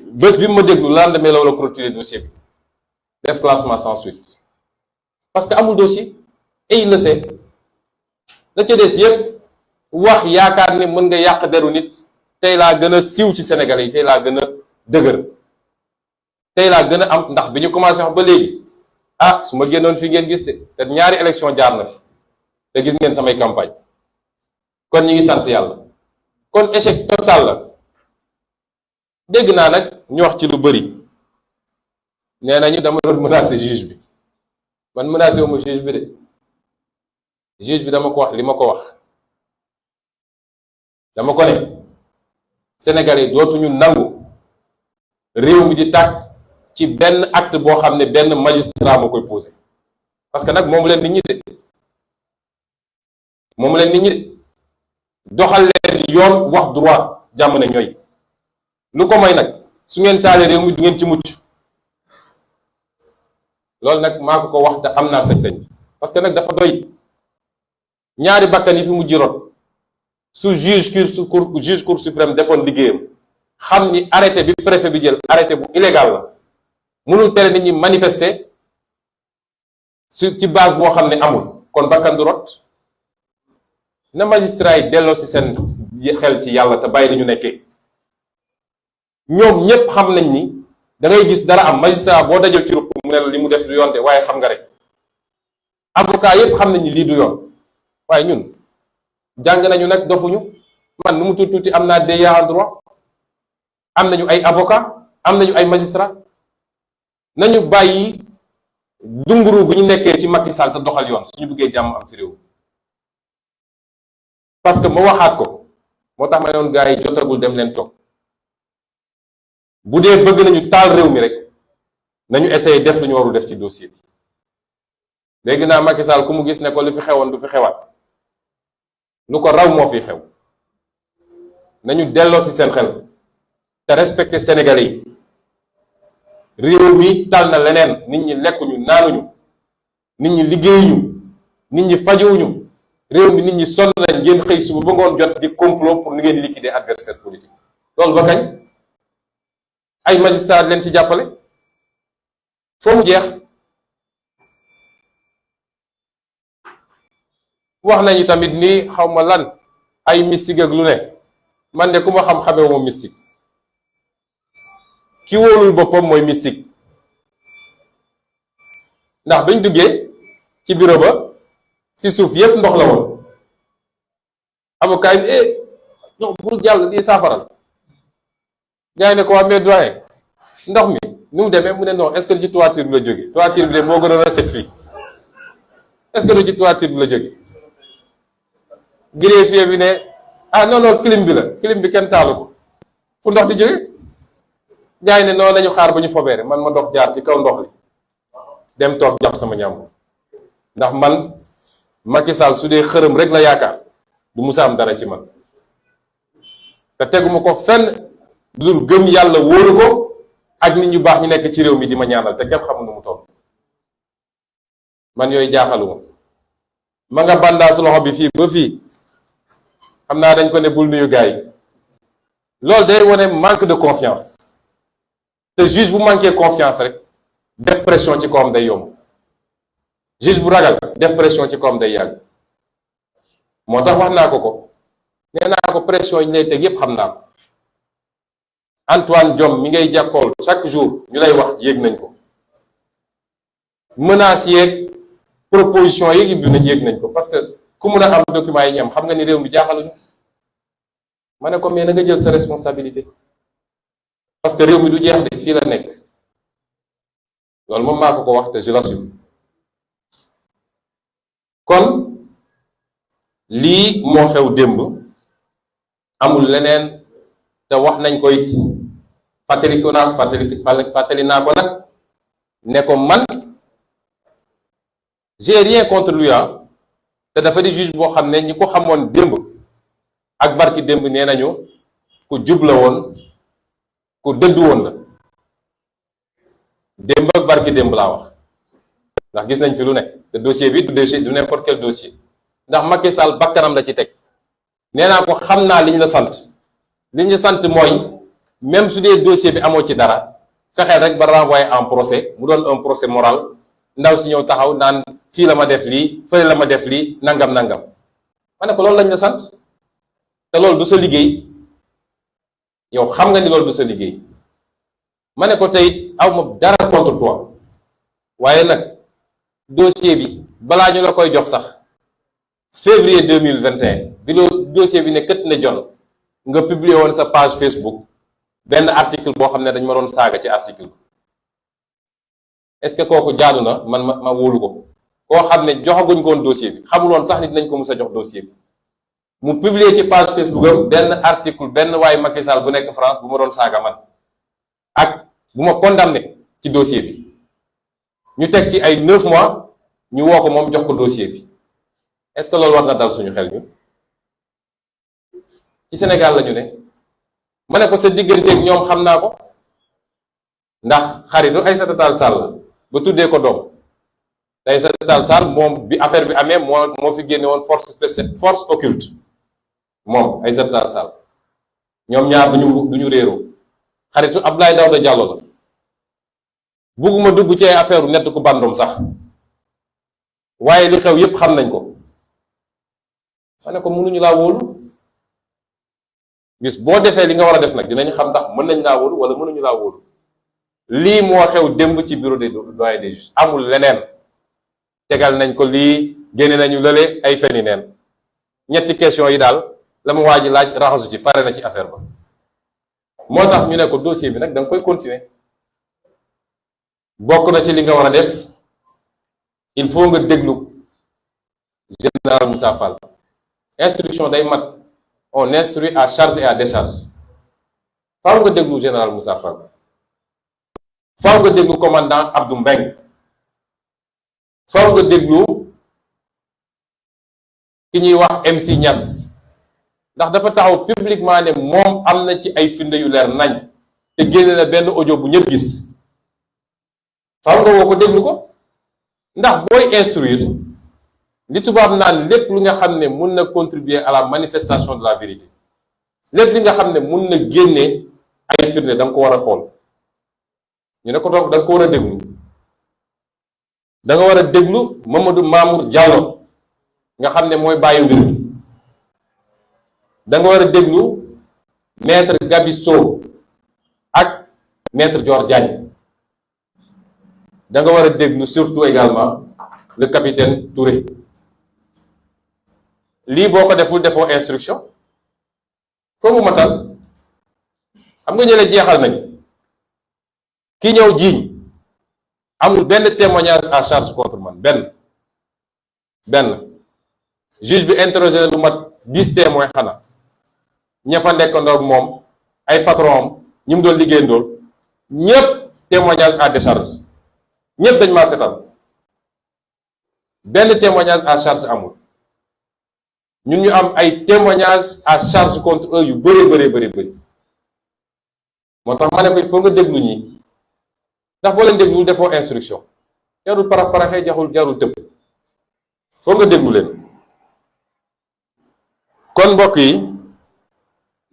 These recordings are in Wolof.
bés bi ma déglu lendemain la wala clôturer dossier bi def classement sans suite parce que amul dossier et il le sait. la ca des yëpp wax yaakaar ne mën nga yàq deru nit tey laa gën a siiw ci Sénégalais yi tey laa gën a dëgër tey laa gën a am ndax bi ñu commencé wax ba léegi su ma génnoon fi ngeen gis de te ñaari élection jaar na fi te gis ngeen samay campagne kon ñi ngi sant yàlla kon échec total la. dégg naa nag ñu wax ci lu bëri nee nañu dama doon menacer juge bi man menacé wu ma juge bi de juge bi dama ko wax li ma ko wax dama ko ne Sénégalais dootuñu nangu réew mi di tàkk ci benn acte boo xam ne benn magistrat moo koy posé parce que nag moomu leen nit ñi de moomu leen nit ñi de doxal leen yoon wax droit jàmm ne ñooy lu ko may nag su ngeen taalee réew mi du ngeen ci mucc loolu nag maa ko wax te am naa sañ-sañ parce que nag dafa doy ñaari bakkan yi fi mujj rot su juge cour suprême defoon liggéeyam xam ni arrêté bi préfet bi jël arrêté bu illégal la mënul tere nit ñi manifester ci base boo xam ne amul kon bakkan du rot na magistrat yi delloo ci seen xel ci yàlla te bàyyi dañu nekkee ñoom ñépp xam nañ ni da ngay gis dara am magistrat boo dajal ci ruq mu ne li mu def du yoon de waaye xam nga rek avocat yépp xam nañ ni lii du yoon waaye ñun jàng nañu nag dofuñu man nu mu tuuti am naa DEA en droit am nañu ay avocat am nañu ay magistrat nañu bàyyi dunguru bu ñu nekkee ci Macky Sall te doxal yoon suñu bëggee jàmm am ci réew parce que ma waxaat ko moo tax ma ne woon gars yi jotagul dem leen toog bu dee bëgg nañu taal réew mi rek nañu essayer def lu ñu warul def ci dossier bi léegi naa Macky Sall ku mu gis ne ko li fi xewoon du fi xewaat lu ko raw moo fi xew nañu delloo ci seen xel te respecter Sénégalais yi réew mi tal na leneen nit ñi lekkuñu naanuñu nit ñi liggéeyuñu nit ñi fajuwuñu réew mi nit ñi sonn nañ ngeen xëy suba ba ngoon jot di complot pour ni ngeen liquider adversaire politique loolu ba kañ ay magistrat leen ci jàppale foo mu jeex wax nañu tamit ni xawma lan ay mystique ak lu ne man de ku ma xam-xamee moom mystique ki wóolul boppam mooy mystique ndax bañ duggee ci bureau ba ci suuf yépp ndox la woon avocat yi non pour jàll lii saafaral gars yi ne ko waa mais doyen ndox mi nu mu demee mu ne non est-ce que ci toiture bi la jóge toiture bi de moo gën a recette fii est-ce que du ci toiture bi la jóge greffier bi ne non clim bi la clim bi kenn taalu ko fu ndox di jóge gars yi ne noonu nañu xaar ba ñu fobeere man ma dox jaar ci kaw ndox li dem toog jàpp sama ñàmb ndax man Macky Sall su dee xërëm rek la yaakaar du musa am dara ci man te teguma ko fenn dul gëm yàlla wóoru ko ak nit ñu baax ñu nekk ci réew mi di ma ñaanal te kenn xamul nu mu toll man yooyu jaaxaluma ma nga bandaas loxo bi fii ba fii xam naa dañ ko ne bul nuyu gars yi loolu day wane manque de confiance te juge bu manqué confiance rek def pression ci kawam day yomb juge bu ragal def pression ci kawam day yàgg moo tax wax naa ko nee naa ko pression yi ñu lay teg yépp xam naa ko Antoine Diome mi ngay jàkkool chaque jour ñu lay wax yéeg nañ ko menaces yeeg proposition yeeg bi nañ yéeg nañ ko parce que ku mun a am document yi ñu am xam nga ni réew mi jaaxaluñu ma ne ko mais na nga jël sa responsabilité parce que réew mi du jeex de fii la nekk loolu moom maa ko wax te je l'assume kon lii moo xew démb amul leneen te wax nañ ko it fàttali naa ko nag ne ko man j'ai rien contre lui te dafa di juge boo xam ne ñi ko xamoon démb ak barki démb nee nañu ku jub la woon ku dëddu woon la démb ak barki démb laa wax ndax gis nañ fi lu ne te dossier bi du n'importe quel dossier ndax Macky Sall bakkanam la ci teg nee naa ko xam naa liñ la sant mooy même su dee dossier bi amoo ci dara fexeel rek ba renvoyer en procès mu doon un procès moral ndaw si ñëw taxaw naan fii la ma def lii fële la ma def lii nangam nangam ma ne ko loolu lañ la sant te loolu du sa liggéey yow xam nga ni loolu du sa liggéey ma ne ko tey aw ma dara contre toi waaye nag dossier bi balaa ñu la koy jox sax février 2021 bi loo dossier bi ne kët ne jon nga publier woon sa page Facebook benn article boo xam ne dañ ma doon saaga ci article est-ce que kooku jaadu na man ma wóolu ko koo xam ne joxaguñ ko woon dossier bi xamuloon sax nit nañ ko mus a jox dossier bi mu publier ci page Facebook am benn article benn waaye Macky Sall bu nekk France bu ma doon saaga man ak bu ma condamné ci dossier bi ñu teg ci ay 9 mois ñu woo ko moom jox ko dossier bi est-ce que loolu war na dal suñu xel ñun ci Sénégal la ñu ne ma ne ko sa digganteeg ñoom xam naa ko ndax xaritu Aïssata Tall Sall la ba tuddee ko doom te Aïssata Tall Sall moom bi affaire bi amee moo fi génne woon force occulte moom Aïssata Tall Sall ñoom ñaar duñu réeroo xaritu Abdoulaye Daouda Diallo la bugguma dugg ci ay affaire nett ku bandum sax waaye li xew yépp xam nañ ko ma ne ko mënuñu laa wóolu bis boo defee li nga war a def nag dinañ xam ndax mën nañ laa wóolu wala mënuñu laa wóolu lii moo xew démb ci bureau des doyens des juges amul leneen tegal nañ ko lii génne nañu lële ay feni neen ñetti question yi daal la ma waa ji laaj raxasu ci pare na ci affaire ba moo tax ñu ne ko dossier bi nag da nga koy continuer bokk na ci li nga war a def il faut nga déglu général Moussa Fall instruction day mat on instruit à charge et à décharge faaw nga déglu général Moussa Fall faaw nga déglu commandant Abdou Mbeng faaw nga déglu ki ñuy wax MC Niass ndax dafa taxaw publiquement ne moom am na ci ay firnde yu leer nañ te génne na benn audio bu ñëpp gis faaw nga woo ko déglu ko ndax booy instruire li tubaab naan lépp lu nga xam ne mun na contribuer à la manifestation de la vérité lépp li nga xam ne mun na génne ay firnde da nga ko war a xool ñu ne ko toog da nga ko war a déglu da nga war a déglu Mamadou Mamour Diallo nga xam ne mooy bàyyi mbir mi da nga war a déglu maître Gabi Sow ak maître Dior Diagne da nga war a déglu surtout également le capitaine Touré lii boo ko deful defoo instruction foo mu matal xam nga ñële jeexal nañ ki ñëw jiiñ amul benn témoignage à charge contre man benn juge bi interrogé lu mat 10 témoins xanaa ña fa nekkandoog moom ay patron am ñi mu doon liggéeyandool ñépp témoignage à décharge ñépp dañ maa setal benn témoignage à charge amul ñun ñu am ay témoignages à charge contre eux yu bëri moo tax ma ne ko il faut nga déglu ñi ndax boo leen dégluwul defoo instruction jarul paraxee jarul tëb foo nga déglu leen kon mbokk yi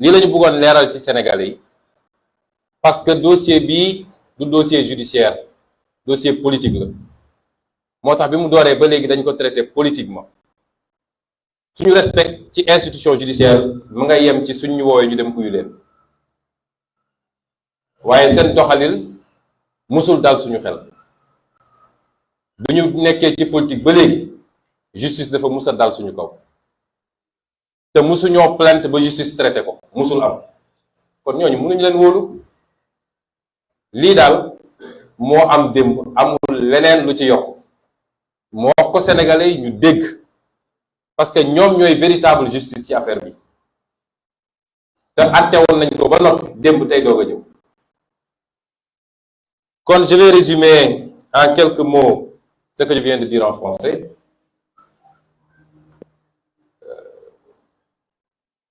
lii la ñu bëggoon leeral ci Sénégalais yi parce que dossier bii du dossier judiciaire dossier politique la moo tax bi mu dooree ba léegi dañ ko traité politiquement suñu respect ci institution judiciaire mu nga yem ci suñu woowee ñu dem uyu leen waaye seen doxalin musul dal suñu xel bi ñu nekkee ci politique ba léegi justice dafa mus a dal suñu kaw te musuñoo plainte ba justice traité ko musul am kon ñooñu mënuñu leen wóolu lii daal moo am démb amul leneen lu ci yokk moo wax ko sénégalais yi ñu dégg parce que ñoom ñooy véritable justice ci affaire bi te àtte woon nañ ko ba noppi démb tey doog a ñëw kon je vais résumer en quelques mots ce que je viens de dire en français.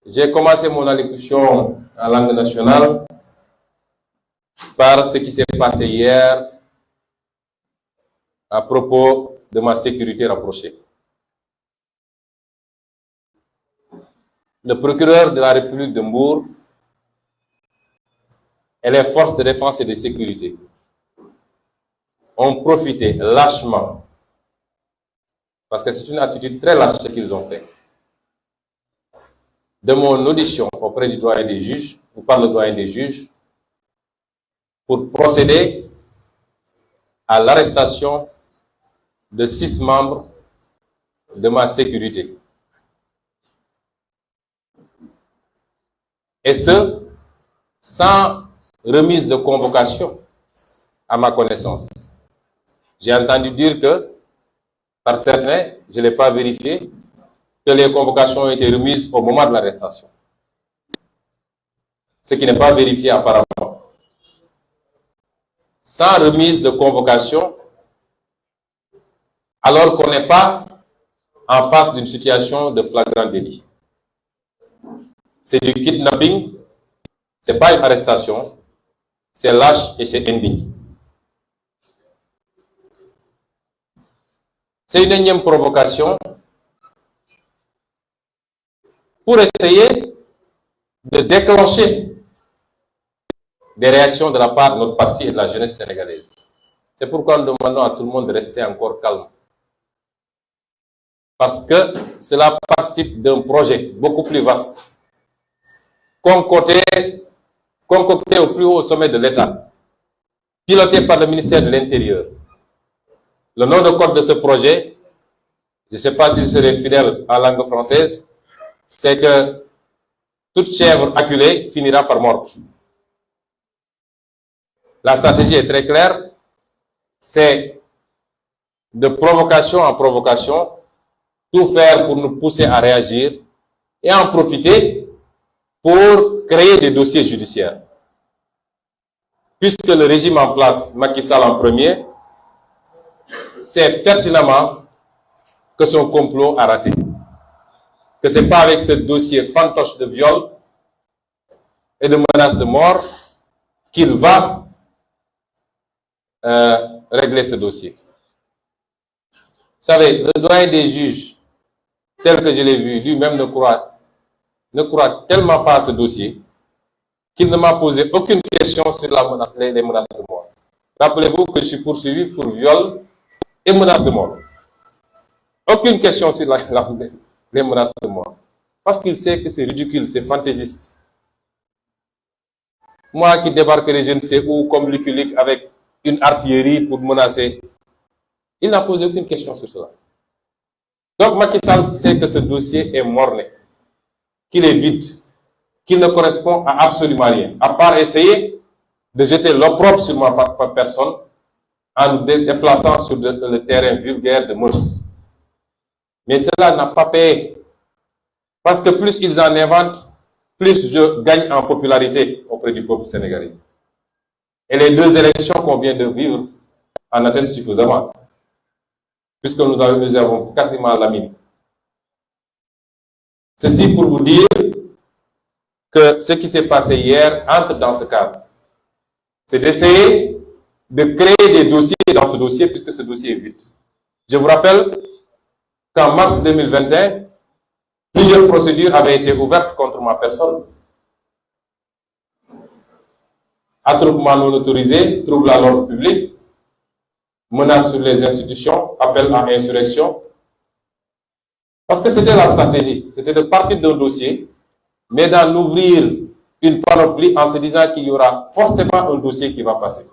J'ai commencé mon allocution en langue nationale par ce qui s'est passé hier à propos de ma sécurité rapprochée. Le procureur de la République de Mbour et les forces de défense et de sécurité ont profité lâchement, parce que c'est une attitude très lâche ce qu'ils ont fait, de mon audition auprès du doyen des juges, ou par le doyen des juges, pour procéder à l'arrestation de 6 membres de ma sécurité. Et ce, sans remise de convocation à ma connaissance. J'ai entendu dire que, par certains, je ne l'ai pas vérifié, que les convocations ont été remises au moment de l'arrestation. Ce qui n'est pas vérifié apparemment. Sans remise de convocation, alors qu'on n'est pas en face d'une situation de flagrant délit. C'est du kidnapping, c'est pas une arrestation, c'est lâche et c'est indigne. C'est une énième provocation pour essayer de déclencher des réactions de la part de notre parti et de la jeunesse sénégalaise. C'est pourquoi nous demandons à tout le monde de rester encore calme. Parce que cela participe d'un projet beaucoup plus vaste, concocté au plus haut sommet de l'État, piloté par le ministère de l'Intérieur. Le nom de code de ce projet, je ne sais pas si je serai fidèle en langue française, c'est que toute chèvre acculée finira par mordre. La stratégie est très claire, c'est de provocation en provocation, tout faire pour nous pousser à réagir et en profiter pour créer des dossiers judiciaires. Puisque le régime en place, Macky Sall en premier, sait pertinemment que son complot a raté. Que ce n'est pas avec ce dossier fantoche de viol et de menace de mort qu'il va régler ce dossier. Vous savez, le doyen des juges, tel que je l'ai vu, lui-même ne croit tellement pas à ce dossier qu'il ne m'a posé aucune question sur les menaces de mort. Rappelez-vous que je suis poursuivi pour viol et menaces de mort. Aucune question sur les menaces de mort. Parce qu'il sait que c'est ridicule, c'est fantaisiste. Moi qui débarquerai je ne sais où comme Lucky Luke avec une artillerie pour menacer, il n'a posé aucune question sur cela. Donc Macky Sall sait que ce dossier est morné, qu'il est vide, qu'il ne correspond à absolument rien, à part essayer de jeter l'opprobre sur ma personne en nous déplaçant sur le terrain vulgaire de mœurs. Mais cela n'a pas payé. Parce que plus ils en inventent, plus je gagne en popularité auprès du peuple sénégalais. Et les 2 élections qu'on vient de vivre en attestent suffisamment. Puisque nous avons quasiment la mine. Ceci pour vous dire que ce qui s'est passé hier entre dans ce cadre. C'est d'essayer de créer des dossiers dans ce dossier, puisque ce dossier est vide. Je vous rappelle qu'en mars 2021, plusieurs procédures avaient été ouvertes contre ma personne. Attroupement non autorisé, trouble à l'ordre public, menace sur les institutions, appel à insurrection. Parce que c'était la stratégie, c'était de partir d'un dossier, mais d'en ouvrir une panoplie en se disant qu'il y aura forcément un dossier qui va passer.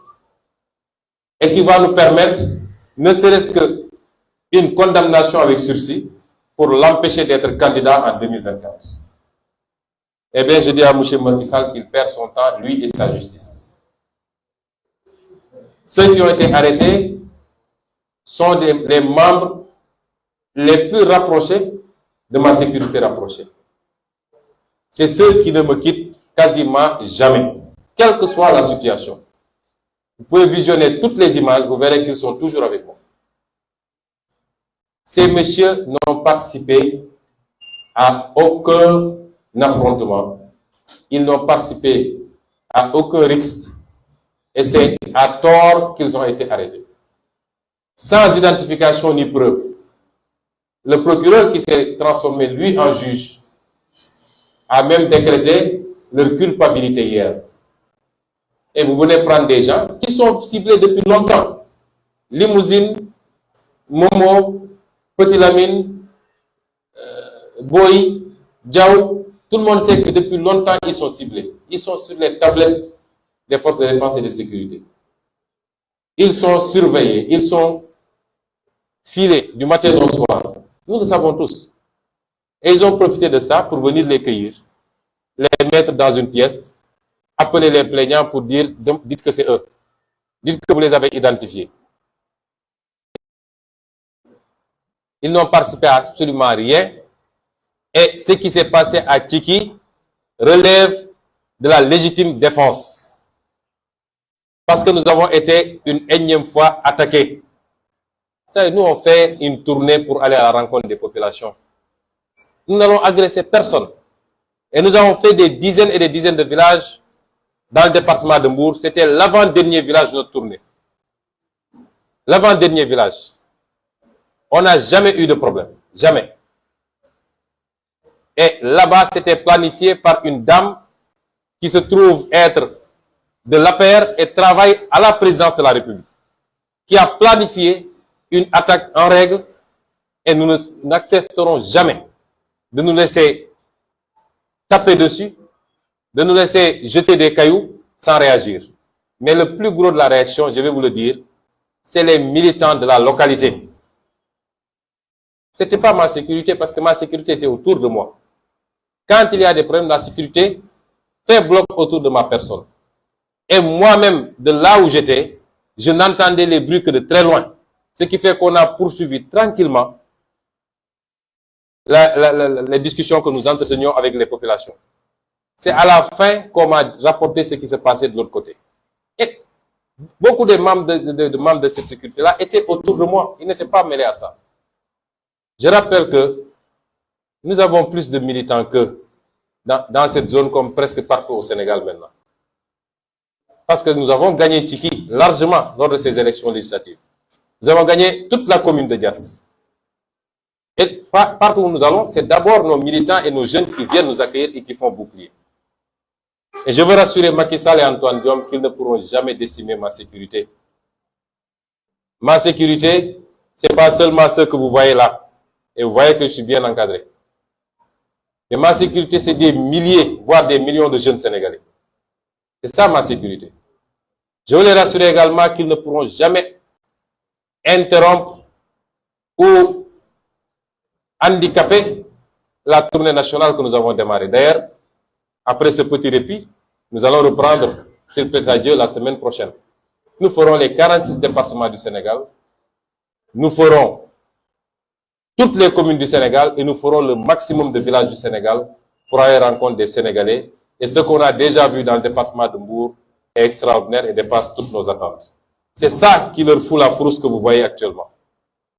Et qui va nous permettre, ne serait-ce qu'une condamnation avec sursis, pour l'empêcher d'être candidat en 2024. Eh bien, je dis à M. Macky Sall qu'il perd son temps, lui et sa justice. Ceux qui ont été arrêtés sont les membres les plus rapprochés de ma sécurité rapprochée. C'est ceux qui ne me quittent quasiment jamais, quelle que soit la situation. Vous pouvez visionner toutes les images, vous verrez qu'ils sont toujours avec moi. Ces messieurs n'ont participé à aucun affrontement. Ils n'ont participé à aucun risque. Et c'est à tort qu'ils ont été arrêtés. Sans identification ni preuve. Le procureur qui s'est transformé, lui, en juge, a même décrété leur culpabilité hier. Et vous venez prendre des gens qui sont ciblés depuis longtemps. Limousine, Momo, Petit Lamine, Boy, Diaw, tout le monde sait que depuis longtemps, ils sont ciblés. Ils sont sur les tablettes des forces de défense et de sécurité. Ils sont surveillés, ils sont filés du matin au soir. Nous le savons tous. Et ils ont profité de ça pour venir les cueillir, les mettre dans une pièce, appeler les plaignants pour dire, dites que c'est eux. Dites que vous les avez identifiés. Ils n'ont participé à absolument rien. Et ce qui s'est passé à Kiki relève de la légitime défense. Parce que nous avons été une énième fois attaqués. Vous savez, nous, on fait une tournée pour aller à la rencontre des populations. Nous n'allons agresser personne. Et nous avons fait des dizaines et des dizaines de villages dans le département de Mbour. C'était l'avant-dernier village de notre tournée. L'avant-dernier village. On n'a jamais eu de problème. Jamais. Et là-bas, c'était planifié par une dame qui se trouve être de l'APR et travaille à la présidence de la République, qui a planifié une attaque en règle, et nous n'accepterons jamais de nous laisser taper dessus, de nous laisser jeter des cailloux sans réagir. Mais le plus gros de la réaction, je vais vous le dire, c'est les militants de la localité. Ce n'était pas ma sécurité, parce que ma sécurité était autour de moi. Quand il y a des problèmes, la sécurité fait bloc autour de ma personne. Et moi-même, de là où j'étais, je n'entendais les bruits que de très loin. Ce qui fait qu'on a poursuivi tranquillement les discussions que nous entretenions avec les populations. C'est à la fin qu'on m'a rapporté ce qui se passait de l'autre côté. Et beaucoup de membres de cette sécurité-là étaient autour de moi. Ils n'étaient pas mêlés à ça. Je rappelle que nous avons plus de militants que dans cette zone, comme presque partout au Sénégal maintenant. Parce que nous avons gagné Tchiki largement lors de ces élections législatives. Nous avons gagné toute la commune de Diass. Et partout où nous allons, c'est d'abord nos militants et nos jeunes qui viennent nous accueillir et qui font bouclier. Et je veux rassurer Macky Sall et Antoine Diome qu'ils ne pourront jamais décimer ma sécurité. Ma sécurité, c'est pas seulement ce que vous voyez là. Et vous voyez que je suis bien encadré. Mais ma sécurité, c'est des milliers, voire des millions de jeunes Sénégalais. C'est ça ma sécurité. Je veux les rassurer également qu'ils ne pourront jamais interrompre ou handicaper la tournée nationale que nous avons démarrée. D'ailleurs, après ce petit répit, nous allons reprendre, s'il plaît à Dieu, la semaine prochaine. Nous ferons les 46 départements du Sénégal. Nous ferons toutes les communes du Sénégal et nous ferons le maximum de villages du Sénégal pour aller rencontrer des Sénégalais. Et ce qu'on a déjà vu dans le département de Mbour est extraordinaire et dépasse toutes nos attentes. C'est ça qui leur fout la frousse que vous voyez actuellement.